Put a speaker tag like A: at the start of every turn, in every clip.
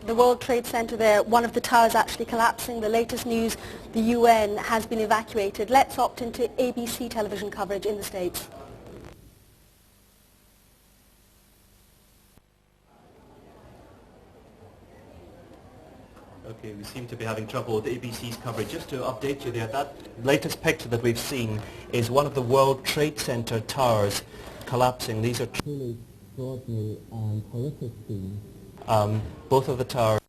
A: The World Trade Center there, one of the towers actually collapsing. The latest news, the UN has been evacuated. Let's opt into ABC television coverage in the States.
B: Okay, we seem to be having trouble with ABC's coverage. Just to update you there, that latest picture that we've seen is one of the World Trade Center towers collapsing. These are truly extraordinary and horrific scenes. Both of the towers.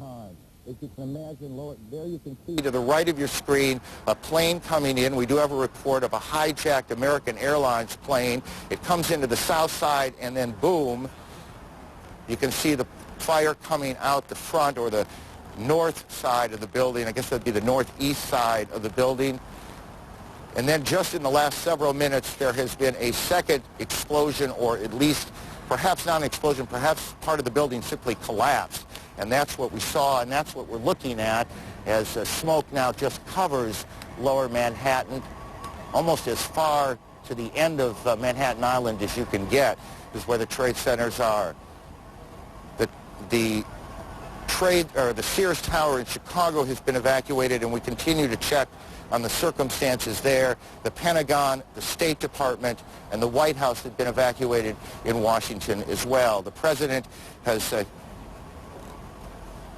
C: As you can imagine, there you can see to the right of your screen a plane coming in. We do have a report of a hijacked American Airlines plane. It comes into the south side and then boom, you can see the fire coming out the front or the north side of the building. I guess that would be the northeast side of the building. And then just in the last several minutes, there has been a second explosion, or at least perhaps not an explosion, perhaps part of the building simply collapsed. And that's what we saw, and that's what we're looking at as smoke now just covers lower Manhattan, almost as far to the end of Manhattan Island as you can get is where the trade centers are. The Sears Tower in Chicago has been evacuated, and we continue to check on the circumstances there. The Pentagon, the State Department, and the White House have been evacuated in Washington as well. The President has...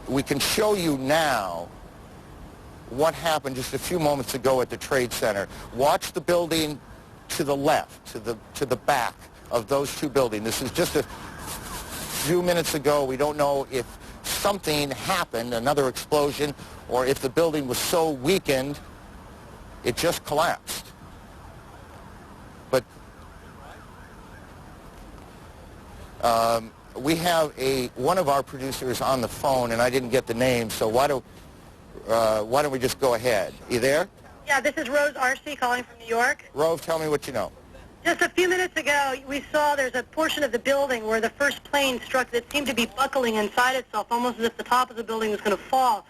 C: we can show you now what happened just a few moments ago at the Trade Center. Watch the building to the left, to the back of those two buildings. This is just a few minutes ago. We don't know if something happened, another explosion, or if the building was so weakened it just collapsed. But we have one of our producers on the phone, and I didn't get the name, so why don't we just go ahead? You there?
D: Yeah, this is Rose Arcee calling from New York.
C: Rose, tell me what you know.
D: Just a few minutes ago, we saw there's a portion of the building where the first plane struck that seemed to be buckling inside itself, almost as if the top of the building was going to fall.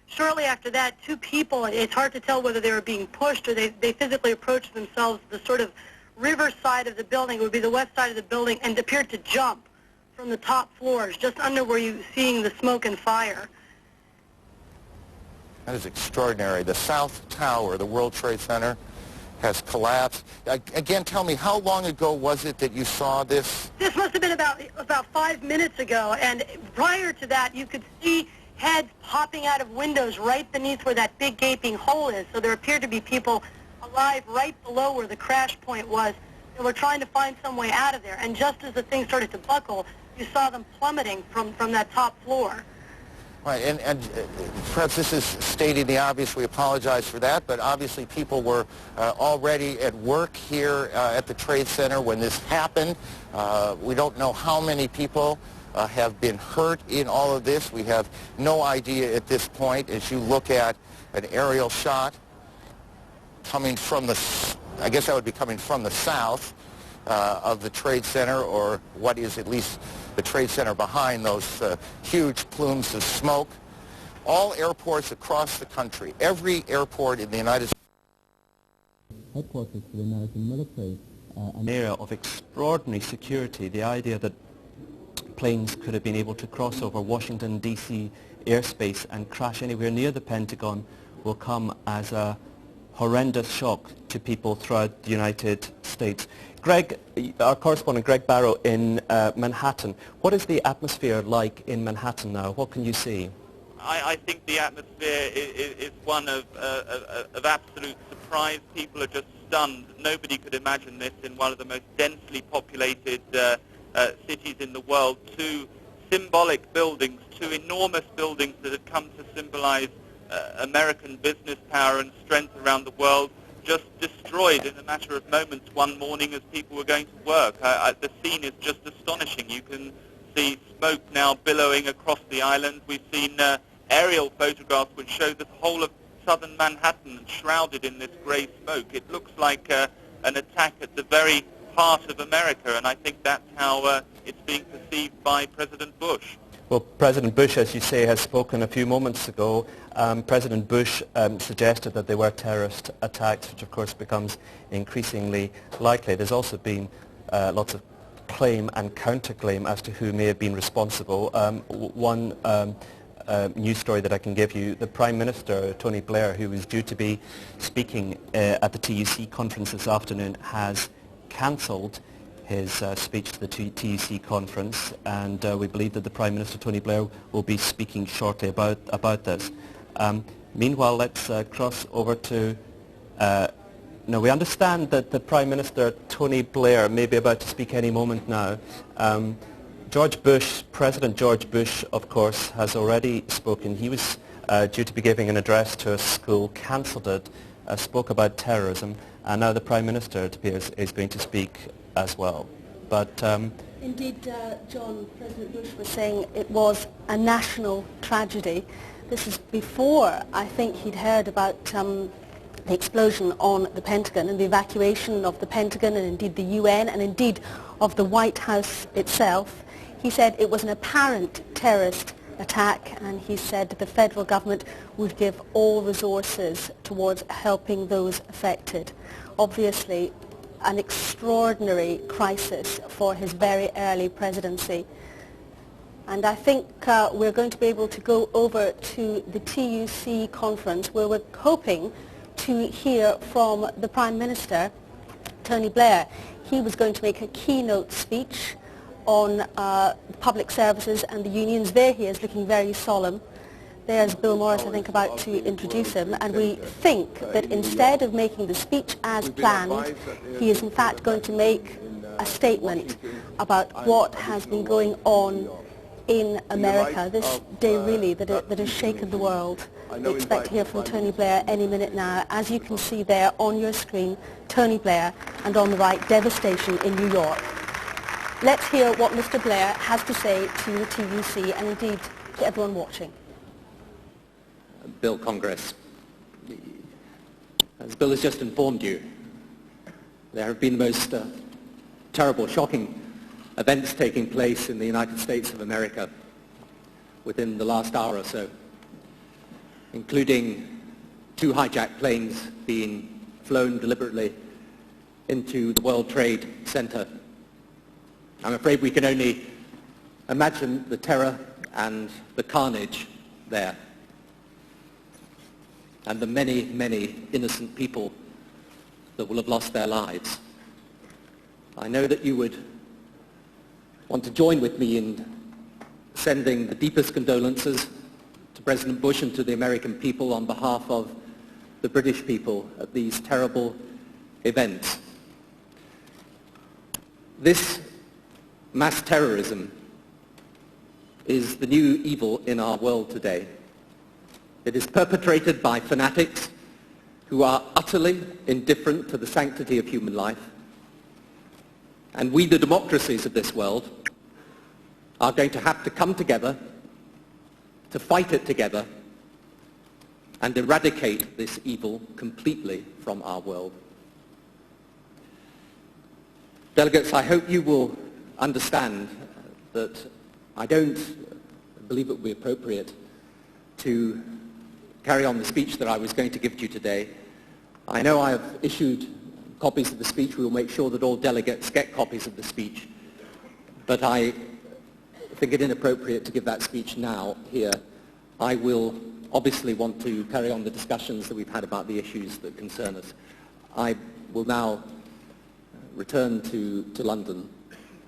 D: Shortly after that, two people, it's hard to tell whether they were being pushed or they physically approached themselves the sort of river side of the building, it would be the west side of the building, and appeared to jump from the top floors, just under where you're seeing the smoke and fire.
C: That is extraordinary. The South Tower, the World Trade Center, has collapsed. Again, tell me, how long ago was it that you saw this?
D: This must have been about 5 minutes ago, and prior to that, you could see heads popping out of windows right beneath where that big gaping hole is. So there appeared to be people alive right below where the crash point was. They were trying to find some way out of there, and just as the thing started to buckle, you saw them plummeting from that top floor.
C: Right, and perhaps this is stating the obvious. We apologize for that, but obviously people were already at work here at the Trade Center when this happened. We don't know how many people have been hurt in all of this. We have no idea at this point. As you look at an aerial shot coming from the, I guess that would be coming from the south of the Trade Center, or what is at least the Trade Center behind those huge plumes of smoke. All airports across the country, every airport in the United States.
B: Headquarters for the American military, an area of extraordinary security. The idea that planes could have been able to cross over Washington, D.C. airspace and crash anywhere near the Pentagon will come as a horrendous shock to people throughout the United States. Greg, our correspondent Greg Barrow in Manhattan, what is the atmosphere like in Manhattan now? What can you see?
E: I think the atmosphere is one of absolute surprise. People are just stunned. Nobody could imagine this in one of the most densely populated cities in the world. Two symbolic buildings, two enormous buildings that had come to symbolize American business power and strength around the world, just destroyed in a matter of moments one morning as people were going to work. The scene is just astonishing. You can see smoke now billowing across the island. We've seen aerial photographs which show the whole of southern Manhattan shrouded in this grey smoke. It looks like an attack at the very heart of America, and I think that's how it's being perceived by President Bush.
B: Well, President Bush, as you say, has spoken a few moments ago. President Bush suggested that they were terrorist attacks, which of course becomes increasingly likely. There's also been lots of claim and counterclaim as to who may have been responsible. One news story that I can give you, the Prime Minister, Tony Blair, who was due to be speaking at the TUC conference this afternoon, has cancelled his speech to the TUC conference, and we believe that the Prime Minister, Tony Blair, will be speaking shortly about this. Meanwhile, let's cross over to... no, we understand that the Prime Minister, Tony Blair, may be about to speak any moment now. George Bush, President George Bush, of course, has already spoken. He was due to be giving an address to a school, cancelled it, spoke about terrorism, and now the Prime Minister, it appears, is going to speak as well. But
A: indeed, John, President Bush was saying it was a national tragedy. This is before, I think, he'd heard about the explosion on the Pentagon and the evacuation of the Pentagon and indeed the UN and indeed of the White House itself. He said it was an apparent terrorist attack, and he said the federal government would give all resources towards helping those affected. Obviously, an extraordinary crisis for his very early presidency. And I think we're going to be able to go over to the TUC conference, where we're hoping to hear from the Prime Minister, Tony Blair. He was going to make a keynote speech on public services and the unions. There he is, looking very solemn. There's Bill Morris, I think, about to introduce him, and we think that instead of making the speech as planned, he is in fact going to make a statement about what has been going on in America this day, really, that has shaken the world. We expect to hear from Tony Blair any minute now. As you can see there on your screen, Tony Blair, and on the right, devastation in New York. Let's hear what Mr. Blair has to say to the TUC and indeed to everyone watching.
F: Bill, Congress, as Bill has just informed you, there have been the most terrible, shocking events taking place in the United States of America within the last hour or so, including 2 hijacked planes being flown deliberately into the World Trade Center. I'm afraid we can only imagine the terror and the carnage there, and the many, many innocent people that will have lost their lives. I know that you would want to join with me in sending the deepest condolences to President Bush and to the American people on behalf of the British people at these terrible events. This mass terrorism is the new evil in our world today. It is perpetrated by fanatics who are utterly indifferent to the sanctity of human life. And we, the democracies of this world, are going to have to come together to fight it together and eradicate this evil completely from our world. Delegates, I hope you will understand that I don't believe it would be appropriate to carry on the speech that I was going to give to you today. I know I have issued copies of the speech. We will make sure that all delegates get copies of the speech. But I think it inappropriate to give that speech now here. I will obviously want to carry on the discussions that we've had about the issues that concern us. I will now return to London.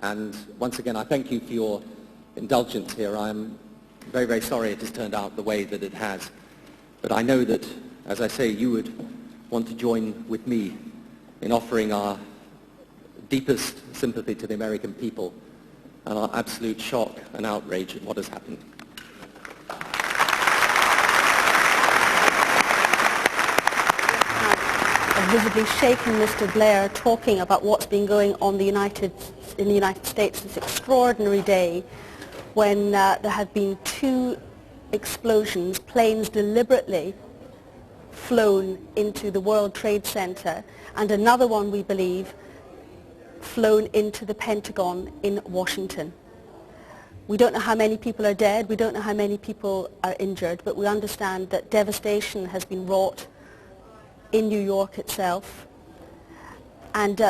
F: And once again, I thank you for your indulgence here. I'm very, very sorry it has turned out the way that it has. But I know that, as I say, you would want to join with me in offering our deepest sympathy to the American people and our absolute shock and outrage at what has happened.
A: Visibly shaken Mr. Blair, talking about what's been going on in the United States this extraordinary day when there have been 2 explosions, planes deliberately flown into the World Trade Center, and another one, we believe, flown into the Pentagon in Washington. We don't know how many people are dead, we don't know how many people are injured, but we understand that devastation has been wrought in New York itself. And